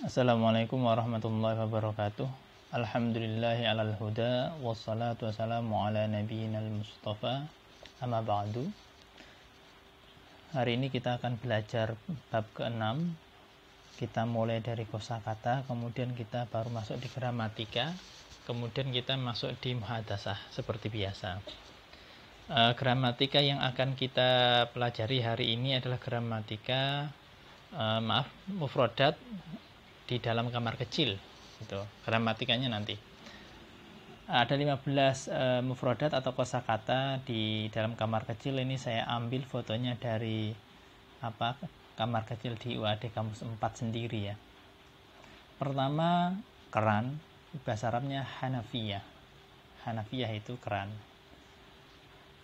Assalamualaikum warahmatullahi wabarakatuh. Alhamdulillahi alal huda wassalatu wassalamu ala nabiyyinal mustafa amma ba'du. Hari ini kita akan belajar bab ke-6. Kita mulai dari kosakata, kemudian kita baru masuk di gramatika, kemudian kita masuk di muhadasah seperti biasa. Gramatika yang akan kita pelajari hari ini adalah gramatika mufradat di dalam kamar kecil. Itu gramatikanya nanti. Ada 15 mufradat atau kosakata di dalam kamar kecil. Ini saya ambil fotonya dari kamar kecil di UAD kampus 4 sendiri ya. Pertama, keran, bahasa Arabnya Hanafiyah. Hanafiyah itu keran.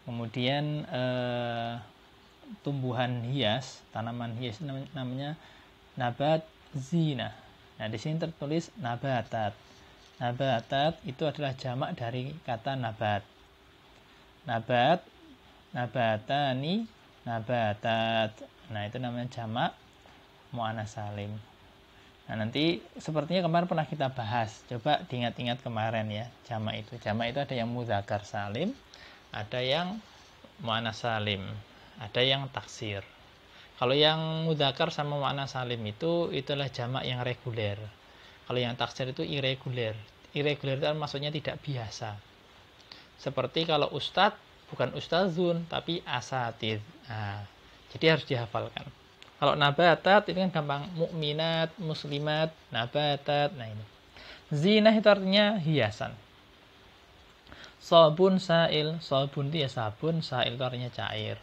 Kemudian tumbuhan hias, tanaman hias namanya nabat zina. Nah, di sini tertulis nabatat. Nabatat itu adalah jamak dari kata nabat. Nabat, nabatani, nabatat. Nah, itu namanya jamak muannats salim. Nah, nanti sepertinya kemarin pernah kita bahas. Coba diingat-ingat kemarin ya, jamak itu. Jamak itu ada yang mudzakkar salim, ada yang muannats salim, ada yang taksir. Kalau yang mudzakkar sama muannats salim itu itulah jamak yang reguler. Kalau yang taksir itu irreguler. Irreguler itu maksudnya tidak biasa. Seperti kalau ustadz bukan ustazun tapi asatid. Nah, jadi harus dihafalkan. Kalau nabatat itu kan gampang, mukminat, muslimat, nabatat. Nah ini. Zinah itu artinya hiasan. Sabun sail, sabun itu ya sabun, sail itu artinya cair.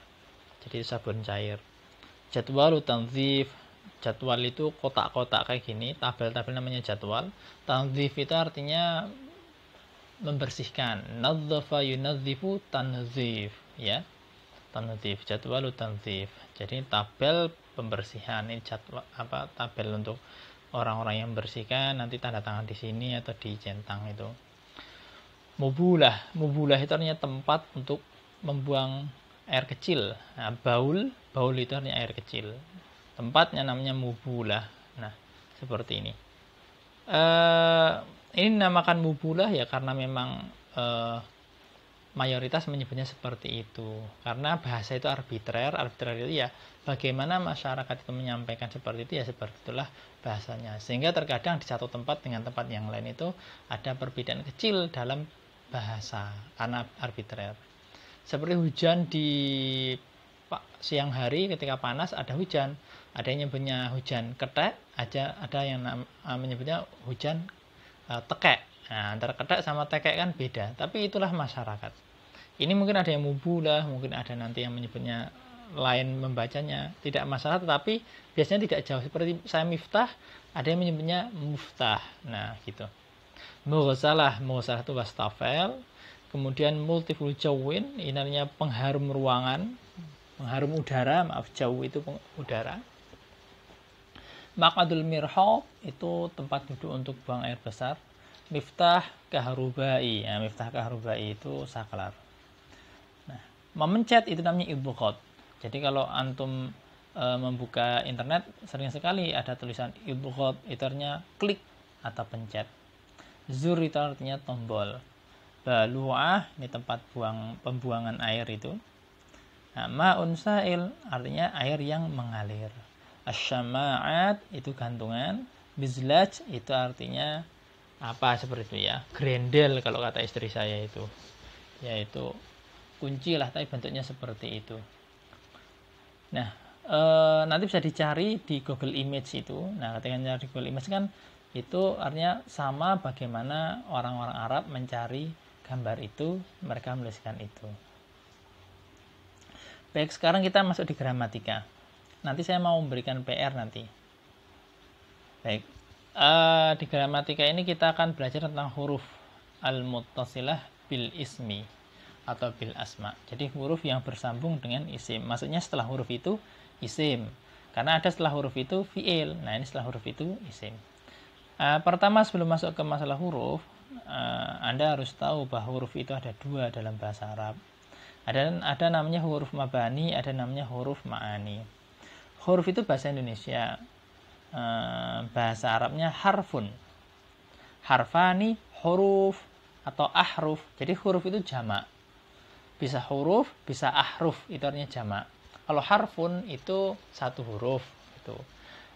Jadi sabun cair. Jadwal tanzif, jadwal itu kotak-kotak kayak gini, tabel-tabel namanya jadwal. Tanzif itu artinya membersihkan. Nadzafa yunadzifu tanzif, ya. Tanzif, jadwal tanzif. Jadi tabel pembersihan, ini jadwal tabel untuk orang-orang yang membersihkan, nanti tanda tangan di sini atau di centang itu. Mubulah, mubulah itu artinya tempat untuk membuang air kecil. Nah, baul itu artinya air kecil. Tempatnya namanya mubulah. Nah, seperti ini. Ini dinamakan mubulah ya karena memang mayoritas menyebutnya seperti itu. Karena bahasa itu arbitrer. Arbitrer itu ya bagaimana masyarakat itu menyampaikan seperti itu ya seperti itulah bahasanya. Sehingga terkadang di satu tempat dengan tempat yang lain itu ada perbedaan kecil dalam bahasa karena arbitrer. Seperti hujan di siang hari ketika panas ada hujan. Ada yang menyebutnya hujan ketek, ada yang menyebutnya hujan tekek. Nah, antara ketek sama tekek kan beda. Tapi itulah masyarakat. Ini mungkin ada yang mubulah, mungkin ada nanti yang menyebutnya lain membacanya. Tidak masalah, tetapi biasanya tidak jauh. Seperti saya miftah, ada yang menyebutnya muftah. Nah, gitu. Mughsalah itu wastafel. Kemudian multiful jawin, ini namanya pengharum ruangan, pengharum udara, jauh itu udara. Maq'adul mirhab itu tempat duduk untuk buang air besar. Miftah kahrubai, ya, miftah kahrubai itu saklar. Nah, memencet itu namanya idghot. Jadi kalau antum membuka internet sering sekali ada tulisan idghot, itu artinya klik atau pencet. Zur itu artinya tombol. Balu'ah ini tempat pembuangan air itu. Nah, ma'un sa'il artinya air yang mengalir. Asyama'at itu gantungan. Bizlaj itu artinya seperti itu ya. Grendel kalau kata istri saya itu. Yaitu kunci lah tapi bentuknya seperti itu. Nah, nanti bisa dicari di Google Image itu. Nah, ketika cari di Google Image kan itu artinya sama bagaimana orang-orang Arab mencari gambar itu, mereka menuliskan itu. Baik, sekarang kita masuk di gramatika. Nanti saya mau memberikan PR nanti. Baik, di gramatika ini kita akan belajar tentang huruf al-muttasilah bil ismi atau bil asma. Jadi huruf yang bersambung dengan isim. Maksudnya setelah huruf itu isim. Karena ada setelah huruf itu fi'il. Nah, ini setelah huruf itu isim. Pertama sebelum masuk ke masalah huruf, Anda harus tahu bahwa huruf itu ada dua dalam bahasa Arab. Ada namanya huruf mabani, ada namanya huruf ma'ani. Huruf itu bahasa Indonesia. bahasa Arabnya harfun. Harfani, huruf atau ahruf. Jadi huruf itu jamak. Bisa huruf, bisa ahruf, itu artinya jamak. Kalau harfun itu satu huruf. Gitu.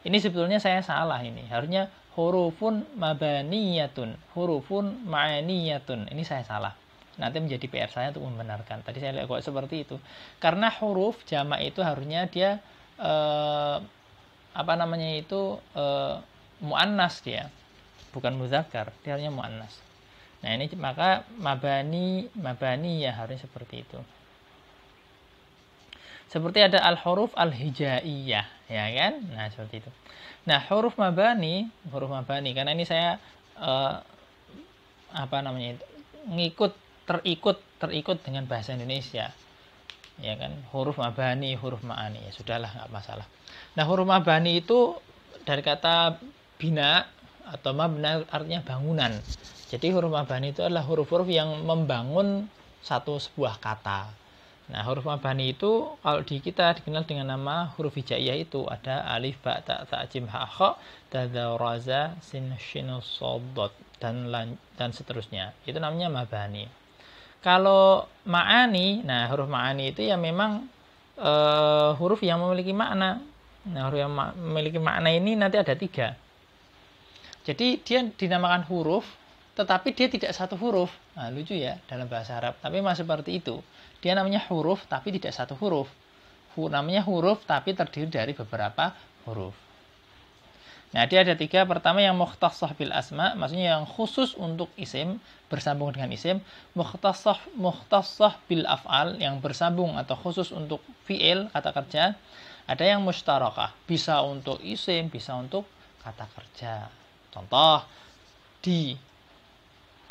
Ini sebetulnya saya salah ini. Harusnya hurufun mabaniyatun, hurufun ma'aniyatun. Ini saya salah. Nanti menjadi PR saya untuk membenarkan. Tadi saya lihat kok seperti itu. Karena huruf jamak itu harusnya dia muannas dia. Bukan muzakkar, dia harusnya muannas. Nah, ini maka mabani ya harusnya seperti itu. Seperti ada al-huruf al-hijaiyah, ya kan? Nah, seperti itu. Nah, huruf mabani karena ini saya terikut dengan bahasa Indonesia. Ya kan? Huruf mabani, huruf ma'ani. Ya sudahlah, enggak masalah. Nah, huruf mabani itu dari kata bina atau mabna artinya bangunan. Jadi huruf mabani itu adalah huruf-huruf yang membangun sebuah kata. Nah, huruf mabani itu kalau di kita dikenal dengan nama huruf hijaiyah itu ada alif, ba, ta, tha, jim, ha, kha, dha, ra, za, sin, shin, shad, dan seterusnya. Itu namanya mabani. Kalau ma'ani, nah huruf ma'ani itu ya memang huruf yang memiliki makna. Nah, huruf yang memiliki makna ini nanti ada 3. Jadi dia dinamakan huruf, tetapi dia tidak satu huruf. Nah, lucu ya dalam bahasa Arab. Tapi masih seperti itu. Dia namanya huruf, tapi tidak satu huruf. Namanya huruf, tapi terdiri dari beberapa huruf. Nah, dia ada 3. Pertama yang mukhtassah bil asma, maksudnya yang khusus untuk isim, bersambung dengan isim. Mukhtassah bil af'al, yang bersambung atau khusus untuk fi'il, kata kerja. Ada yang mustarakah, bisa untuk isim, bisa untuk kata kerja. Contoh, di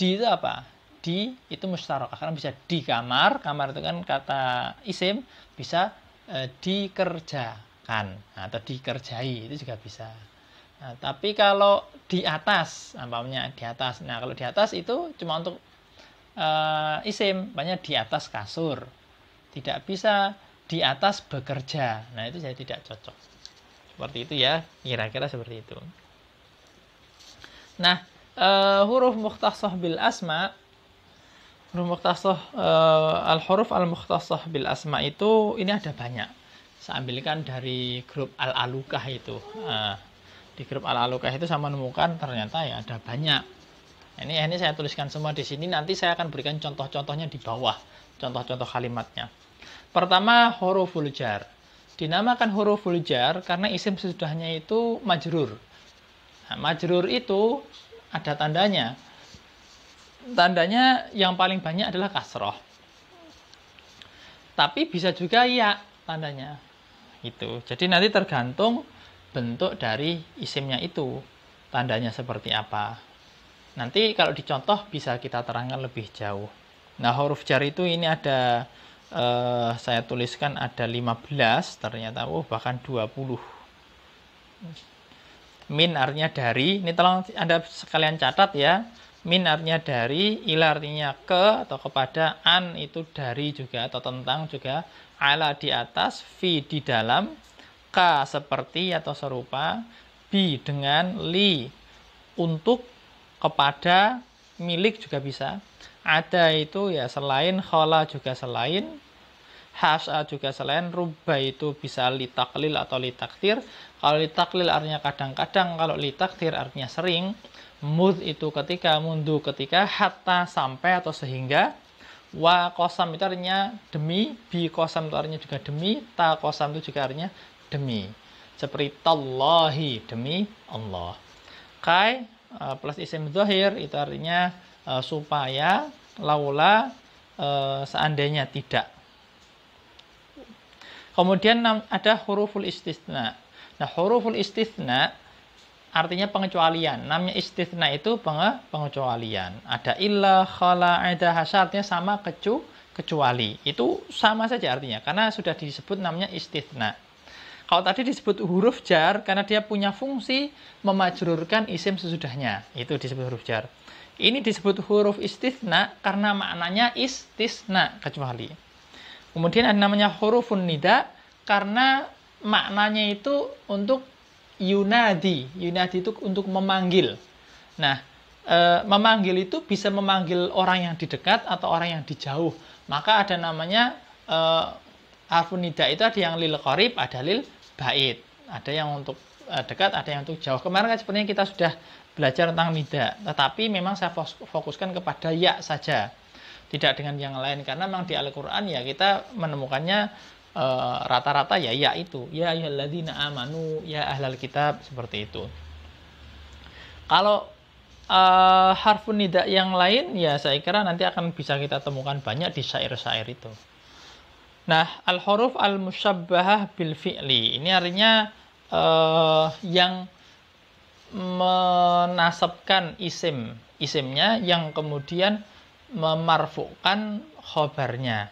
itu apa? Di itu mustarakah, karena bisa di kamar itu kan kata isim, bisa dikerjakan atau dikerjai, itu juga bisa. Nah, tapi kalau di atas, nampaknya di atas. Nah, kalau di atas itu cuma untuk isim, banyak di atas kasur. Tidak bisa di atas bekerja. Nah, itu jadi tidak cocok. Seperti itu ya, kira-kira seperti itu. Nah, huruf mukhtassah bil asma, al-huruf al-mukhtassah bil asma itu ini ada banyak. Saya ambilkan dari grup Al-Alukah itu. Di grup Al-Alukah itu saya menemukan ternyata ya ada banyak. Ini saya tuliskan semua di sini. Nanti saya akan berikan contoh-contohnya di bawah. Contoh-contoh kalimatnya. Pertama, huruful jar. Dinamakan huruful jar karena isim sesudahnya itu majrur. Nah, majrur itu ada tandanya. Tandanya yang paling banyak adalah kasroh. Tapi bisa juga ya tandanya. Itu. Jadi nanti tergantung bentuk dari isimnya itu, tandanya seperti apa. Nanti kalau dicontoh bisa kita terangkan lebih jauh. Nah, huruf jar itu ini ada saya tuliskan ada 15, ternyata bahkan 20. Min artinya dari, ini tolong Anda sekalian catat ya. Min artinya dari, ila artinya ke atau kepada, an itu dari juga atau tentang juga, ala di atas, fi di dalam, ka seperti atau serupa, bi dengan, li untuk, kepada, milik juga bisa. Ada itu ya selain, khala juga selain, has'a juga selain, rubba itu bisa litaklil atau litaktir. Kalau litaklil artinya kadang-kadang, kalau litaktir artinya sering. Mud itu ketika, mundu ketika, hatta sampai atau sehingga. Wa qasam itu artinya demi, bi qasam itu artinya juga demi, ta qasam itu juga artinya demi. Seperti tallahi, demi Allah. Kai plus isim dzahir itu artinya supaya, laula seandainya tidak. Kemudian ada huruful istisna. Nah, huruful istisna artinya pengecualian. Namanya istisna itu pengecualian. Ada illa, khala, ada hasya, artinya sama kecuali. Itu sama saja artinya karena sudah disebut namanya istisna. Kalau tadi disebut huruf jar karena dia punya fungsi memajrurkan isim sesudahnya. Itu disebut huruf jar. Ini disebut huruf istisna karena maknanya istisna, kecuali. Kemudian ada namanya hurufun nida karena maknanya itu untuk yunadi. Yunadi itu untuk memanggil. Nah, memanggil itu bisa memanggil orang yang di dekat atau orang yang di jauh. Maka ada namanya harfun nida itu ada yang lil qarib, ada lil ba'id. Ada yang untuk dekat, ada yang untuk jauh. Kemarin kan sebenarnya kita sudah belajar tentang nida, tetapi memang saya fokuskan kepada ya saja, tidak dengan yang lain, karena memang di Al-Quran ya kita menemukannya rata-rata ya itu, ya ayyuhalladzina amanu, ya ahlal kitab, seperti itu. Kalau harfun nida yang lain ya saya kira nanti akan bisa kita temukan banyak di syair-syair itu. Nah, al-huruf al-musyabbahah bil fi'li ini artinya yang menasabkan isimnya yang kemudian memarfu'kan khobarnya.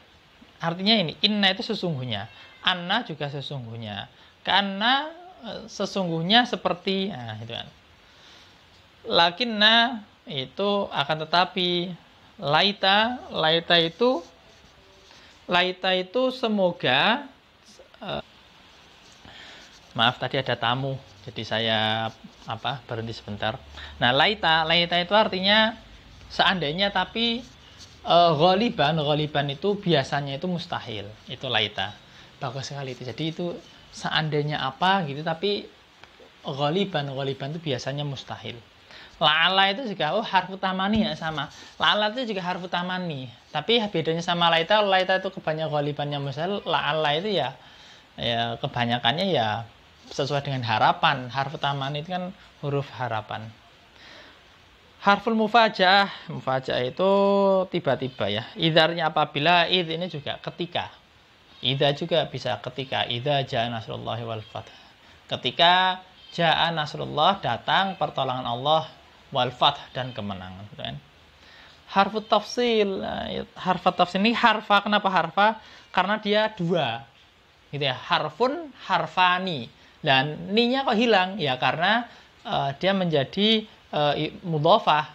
Artinya ini, inna itu sesungguhnya, anna juga sesungguhnya, karena sesungguhnya seperti, nah itu kan. Lakinna itu akan tetapi, laita itu semoga, maaf tadi ada tamu, jadi saya berhenti sebentar. Nah, laita itu artinya seandainya, tapi ghaliban itu biasanya itu mustahil. Itu laita. Bagus sekali itu. Jadi itu seandainya apa gitu, tapi ghaliban itu biasanya mustahil. La'ala itu juga harfu tamani ya, sama. La'ala itu juga harfu tamani. Tapi bedanya sama laita itu kebanyakan ghalibannya mustahil. La'ala itu ya kebanyakannya ya sesuai dengan harapan. Harfu tamani itu kan huruf harapan. Harful mufaja'ah itu tiba-tiba ya. Idzarnya apabila, id ini juga ketika. Idza juga bisa ketika. Idza ja'a nasrullahi wal fath. Ketika ja'a nasrullah, datang pertolongan Allah, wal fath, dan kemenangan. Harfut tafsil. Harfut tafsil ini harfa, kenapa harfa? Karena dia dua. Gitu ya. Harfun, harfani. Dan ni-nya kok hilang? Ya karena dia menjadi mudhofah.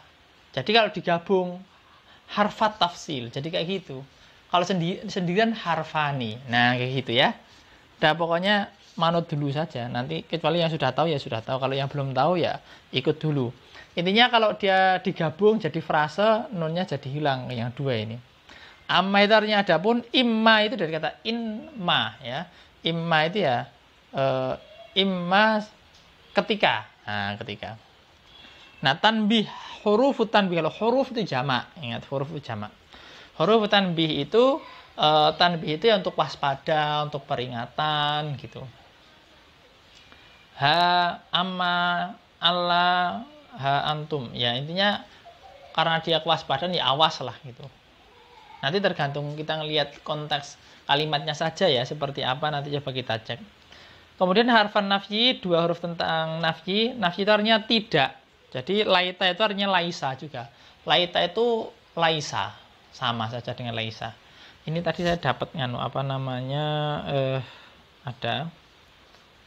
Jadi kalau digabung harfat tafsil, jadi kayak gitu. Kalau sendirian harfani. Nah, kayak gitu ya. Nah, pokoknya manut dulu saja. Nanti kecuali yang sudah tahu ya sudah tahu. Kalau yang belum tahu ya ikut dulu. Intinya kalau dia digabung jadi frase, nunnya jadi hilang yang dua ini. Amma itu artinya adapun, imma itu dari kata inma ya. Imma itu ya imma ketika. Nah, ketika. Nah, tanbih, huruf tanbih. Kalau huruf itu jamak, ingat huruf itu jamak. Huruf tanbih itu ya untuk waspada, untuk peringatan gitu. Ha, amma, Allah, ha, antum. Ya, intinya karena dia kewaspadaan ya awas lah gitu. Nanti tergantung kita ngelihat konteks kalimatnya saja ya, seperti apa nanti coba kita cek. Kemudian harfan nafyi, dua huruf tentang nafyi. Nafyi itu artinya tidak. Jadi laita itu artinya laisa juga. Laita itu laisa, sama saja dengan laisa. Ini tadi saya dapat ada.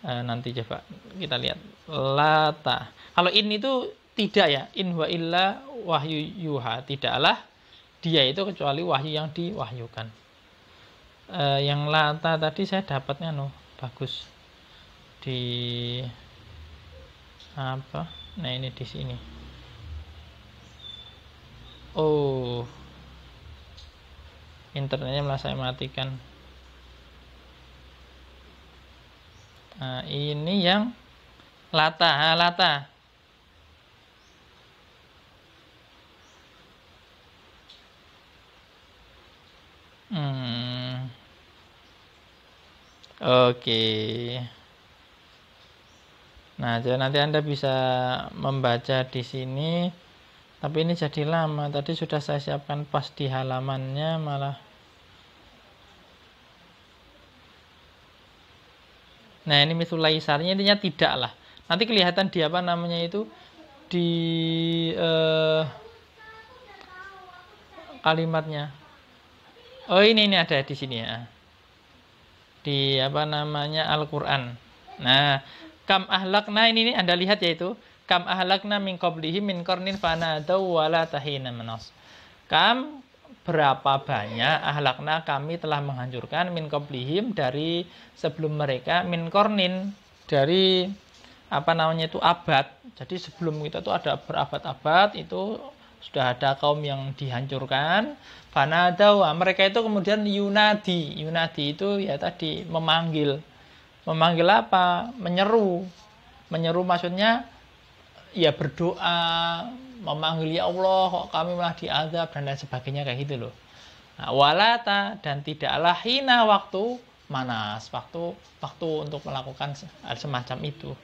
Nanti coba kita lihat. Lata. Kalau in itu tidak ya. In wa illa wahyu yuha. Tidaklah dia itu kecuali wahyu yang diwahyukan. Yang lata tadi saya dapatnya bagus. Di apa? Nah, ini di sini. Oh, internetnya malah saya matikan. Nah, ini yang lata. Lata. Oke. Nah, jadi nanti Anda bisa membaca di sini. Tapi ini jadi lama. Tadi sudah saya siapkan pas di halamannya malah. Nah, ini misul laisarnya intinya tidak lah. Nanti kelihatan di apa namanya itu di kalimatnya. Oh, ini ada di sini ya. Di apa namanya Al-Qur'an. Nah, kam ahlakna ini Anda lihat yaitu kam ahlakna min qablihim min qarnin fanadaw wala tahina manas. Kam berapa banyak ahlakna kami telah menghancurkan min qablihim dari sebelum mereka min qarnin dari abad. Jadi sebelum kita itu ada berabad-abad itu sudah ada kaum yang dihancurkan. Fanadau, mereka itu kemudian yunadi. Yunadi itu ya tadi memanggil. Memanggil apa? Menyeru. Menyeru maksudnya ya berdoa, memanggil ya Allah kok kami malah diazab dan lain sebagainya kayak gitu loh. Nah, walata, dan tidaklah hina waktu manas, waktu untuk melakukan semacam itu.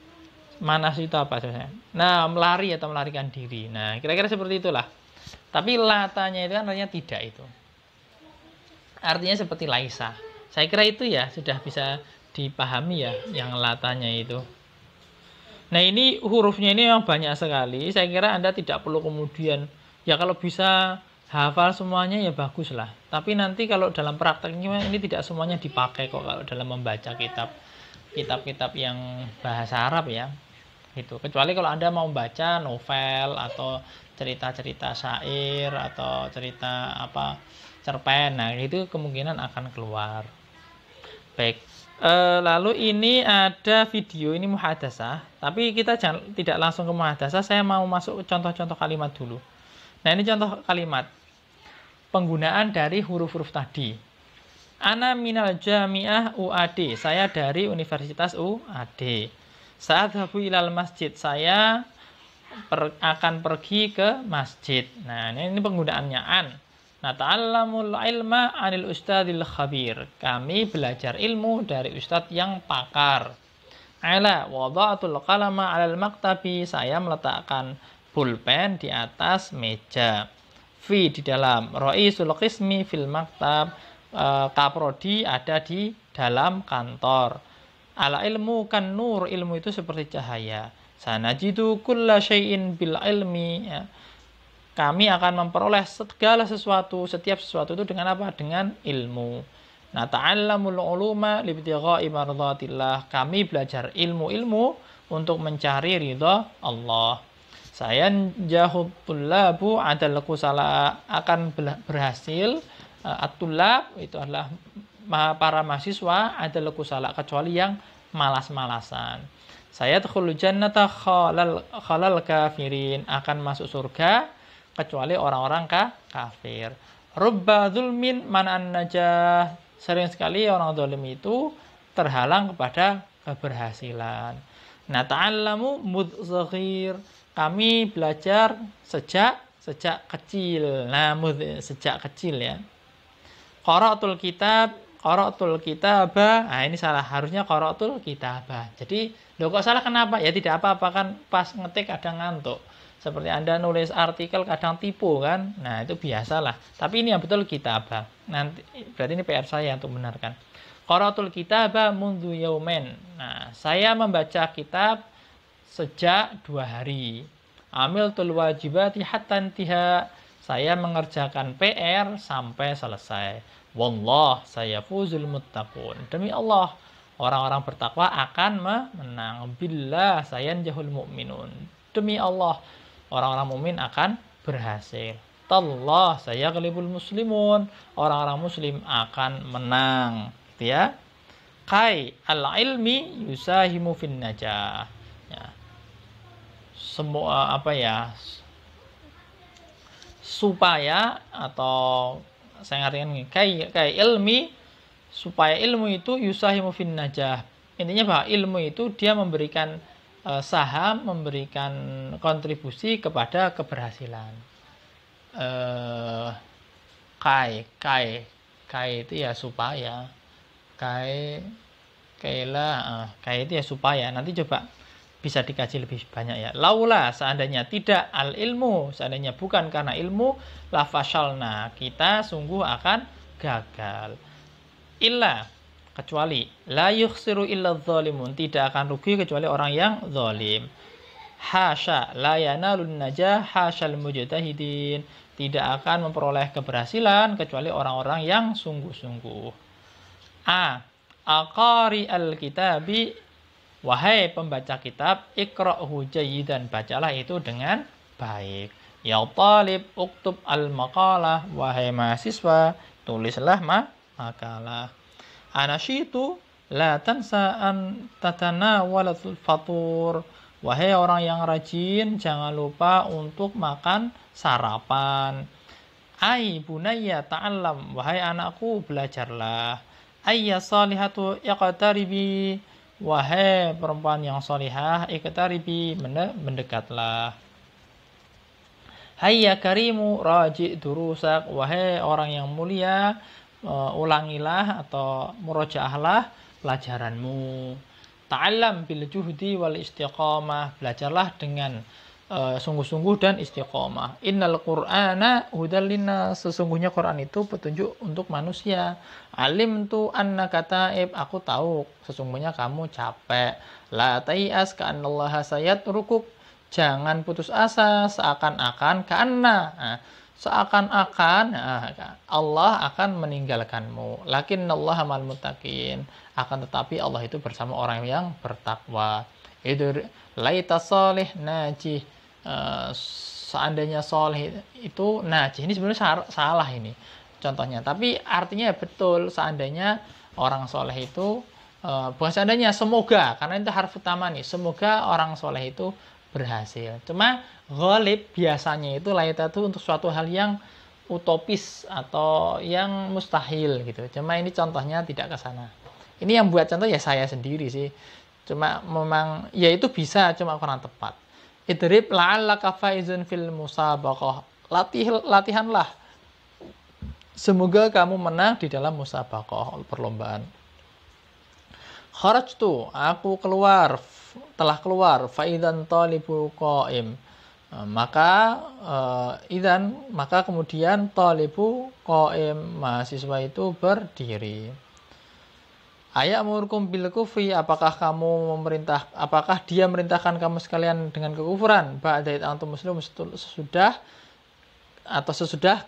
Manas itu apa sebenarnya? Nah, melari atau melarikan diri. Nah, kira-kira seperti itulah. Tapi latanya itu kan artinya tidak itu. Artinya seperti laisa. Saya kira itu ya sudah bisa dipahami ya yang latanya itu. Nah, ini hurufnya ini memang banyak sekali. Saya kira Anda tidak perlu kemudian ya kalau bisa hafal semuanya ya bagus lah. Tapi nanti kalau dalam prakteknya ini tidak semuanya dipakai kok kalau dalam membaca kitab-kitab yang bahasa Arab ya. Gitu. Kecuali kalau Anda mau baca novel atau cerita-cerita syair atau cerita cerpen. Nah, itu kemungkinan akan keluar. Baik. Lalu ini ada video ini muhadasah, tapi kita tidak langsung ke muhadasah, saya mau masuk ke contoh-contoh kalimat dulu. Nah, ini contoh kalimat penggunaan dari huruf-huruf tadi. Ana minal jami'ah UAD, saya dari Universitas UAD. Saat habu ilal masjid, saya akan pergi ke masjid. Nah, ini penggunaannya an. Nata'allamul ilma 'anil ustadzil khabir. Kami belajar ilmu dari ustadz yang pakar. Ala wada'atul qalama 'alal maktabi. Saya meletakkan pulpen di atas meja. Fi di dalam ra'isul qismi fil maktab. Kaprodi ada di dalam kantor. Ala ilmu kan nur, ilmu itu seperti cahaya. Sanajidu kulla syai'in bil ilmi ya. Kami akan memperoleh segala sesuatu, setiap sesuatu itu dengan apa? Dengan ilmu. Nah, ta'allamul uluma libtigha'i mardhatillah. Kami belajar ilmu-ilmu untuk mencari ridha Allah. Saya jahub tullabu adal kusala, akan berhasil at-tullab itu adalah para mahasiswa adal kusala, kecuali yang malas-malasan. Saya tadkhulul jannata khalal kafirin, akan masuk surga kecuali orang-orang kafir. Rubba zulmin man'an najah. Sering sekali orang zalim itu terhalang kepada keberhasilan. Nah, ta'allamu mudzaghir. Kami belajar sejak kecil. Nah, sejak kecil ya. Qara'atul kitabah. Nah, ini salah. Harusnya qara'atul kitabah. Jadi, loh kok salah kenapa? Ya tidak apa-apa kan pas ngetik kadang ngantuk. Seperti Anda nulis artikel kadang tipu kan. Nah, itu biasalah. Tapi ini yang betul kitabah. Nanti berarti ini PR saya untuk benarkan. Qara'atul kitabah mundu yaumen. Nah, saya membaca kitab sejak 2 hari. Amiltul wajibati hatta intiha. Saya mengerjakan PR sampai selesai. Wallah sayafuzul muttaqun. Demi Allah, orang-orang bertakwa akan menang. Billah sayanjahul mu'minun. Demi Allah, orang-orang mukmin akan berhasil. Tallah saya ghalibul muslimun. Orang-orang muslim akan menang. Gitu ya. Kai al-ilmi yusahimu fin najah. Ya. Semua supaya atau saya ngartikan ini, kai ilmi, supaya ilmu itu yusahimu fin najah. Intinya bahwa ilmu itu dia memberikan saham, memberikan kontribusi kepada keberhasilan. Kai itu ya supaya. Kai itu ya supaya. Nanti coba bisa dikaji lebih banyak ya. Laula, seandainya tidak al ilmu, seandainya bukan karena ilmu, la fasyalna, kita sungguh akan gagal. Illa, kecuali la yukhsiru illa dzalimun, tidak akan rugi kecuali orang yang zalim. Hasya la yanalun najah hasyal mujtahidin, tidak akan memperoleh keberhasilan kecuali orang-orang yang sungguh-sungguh. Aqari al-kitabi, wahai pembaca kitab, iqra'hu jayyidan, bacalah itu dengan baik. Ya talib uktub al-maqalah, wahai mahasiswa tulislah makalah. Anasyitu La tansa an tatanawalatul fatur. Wahai orang yang rajin, jangan lupa untuk makan sarapan. Ai bunayya ta'allam, wahai anakku belajarlah. Ayya salihatu iqtaribi, wahai perempuan yang salihah, iqtaribi, mendekatlah. Hayya karimu raji' durusak, wahai orang yang mulia, ulangilah atau murojaahlah pelajaranmu. Ta'allam bil juhdi wal istiqamah, belajarlah dengan sungguh-sungguh dan istiqamah. Innal Qur'ana hudal linnas, sesungguhnya Quran itu petunjuk untuk manusia. Alim tu annaka ta'ib, aku tahu sesungguhnya kamu capek. La ta'ias ka'annallaha sayatrukuk, jangan putus asa seakan-akan seakan-akan Allah akan meninggalkanmu. Lakinnallaha ma'al muttaqin, akan tetapi Allah itu bersama orang yang bertakwa. Itu laita salih najih, seandainya soleh itu najih, ini sebenarnya salah ini contohnya, tapi artinya betul. Seandainya orang soleh itu bukan seandainya, semoga, karena itu harf utama nih, semoga orang soleh itu berhasil. Cuma ghalib biasanya itu laita itu untuk suatu hal yang utopis atau yang mustahil gitu. Cuma ini contohnya tidak ke sana. Ini yang buat contoh ya saya sendiri sih. Cuma memang ya itu bisa, cuma kurang tepat. Idrib la'allaka faizun fil musabaqah. Latihanlah, semoga kamu menang di dalam musabaqah, perlombaan. Kharajtu, aku telah keluar. Faidan talibu qaim, maka kemudian talibu qaim, mahasiswa itu berdiri. Ayamurkum bil kufri, apakah dia merintahkan kamu sekalian dengan kekufuran? Ba'da antum muslim, sesudah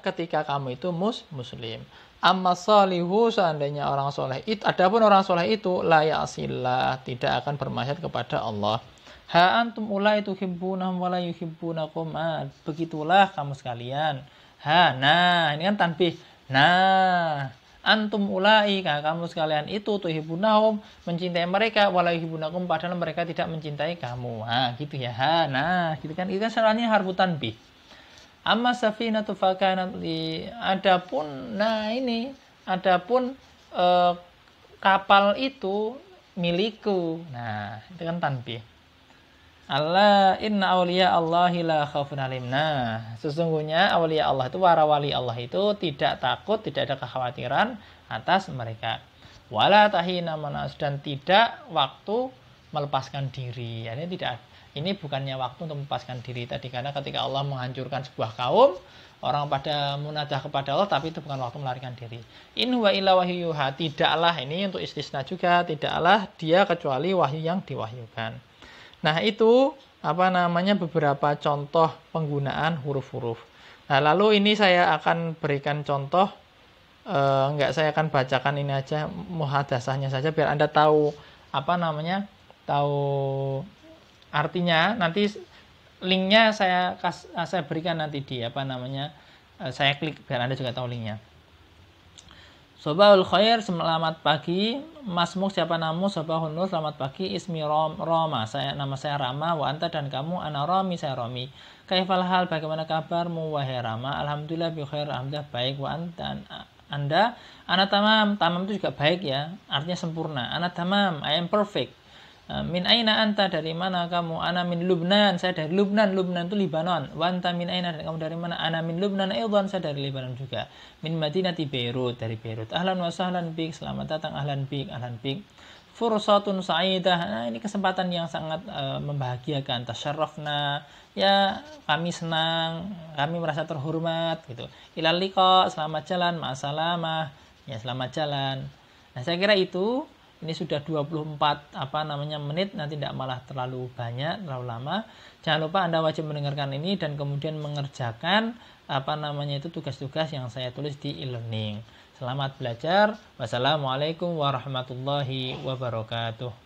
ketika kamu itu muslim. Amma salihu, seandainya orang soleh itu, adapun orang soleh itu la ya'sillah, tidak akan bermaksiat kepada Allah. Ha antum ulai tuhibbunahum wa la yuhibbunakum, begitulah kamu sekalian. Nah ini kan tanbih. Nah, antum ulai, kamu sekalian itu, tuhibbunahum, mencintai mereka, wa la yuhibbunakum, padahal mereka tidak mencintai kamu. Gitu ya. Nah, gitu kan. Itu kan salahnya harfu tanbih. Amma safinatu fakanat li, adapun kapal itu milikku. Nah, itu kan tanbih. Allah inna awliya Allahi la khaufun alim. Nah, sesungguhnya awliya Allah itu, para wali Allah itu tidak takut, tidak ada kekhawatiran atas mereka. Wala tahina manas, dan tidak waktu melepaskan diri. Yani tidak, ini bukannya waktu untuk melepaskan diri tadi, karena ketika Allah menghancurkan sebuah kaum, orang pada munadah kepada Allah, tapi itu bukan waktu melarikan diri. In huwa illa wahyuha, tidaklah, ini untuk istisna juga, tidaklah dia kecuali wahyu yang diwahyukan. Nah, itu beberapa contoh penggunaan huruf-huruf. Nah, lalu ini saya akan berikan contoh, saya akan bacakan ini aja, muhadasahnya saja biar Anda tahu tahu artinya. Nanti linknya saya berikan nanti di saya klik biar Anda juga tahu linknya. Sobahul khair, selamat pagi. Masmuk, siapa namamu? Sobahul nur, selamat pagi. Ismi Roma, nama saya Rama. Wa anta, dan kamu? Ana Romi, saya Romi. Kaifal hal, bagaimana kabarmu wahai Rama? Alhamdulillah bi khair, alhamdulillah baik. Wa anta, Anda? Ana tamam, tamam itu juga baik ya, artinya sempurna. Ana tamam, I am perfect. Min aina anta, dari mana kamu? Ana min Lubnan, saya dari Lubnan. Lubnan itu Libanon. Wa anta min aina, dan kamu dari mana? Ana min Lubnan aidan, saya dari Libanon juga. Min Madinati Beirut, dari Beirut. Ahlan wa sahlan bik, selamat datang. Ahlan bik, ahlan bik. Fursatun sa'idah, nah ini kesempatan yang sangat membahagiakan. Tasyarrafna, ya kami senang, kami merasa terhormat gitu. Ilal liqa, selamat jalan. Ma'asalamah, ya selamat jalan. Nah, saya kira itu. Ini sudah 24 menit, nanti tidak malah terlalu banyak, terlalu lama. Jangan lupa Anda wajib mendengarkan ini dan kemudian mengerjakan tugas-tugas yang saya tulis di e-learning. Selamat belajar. Wassalamualaikum warahmatullahi wabarakatuh.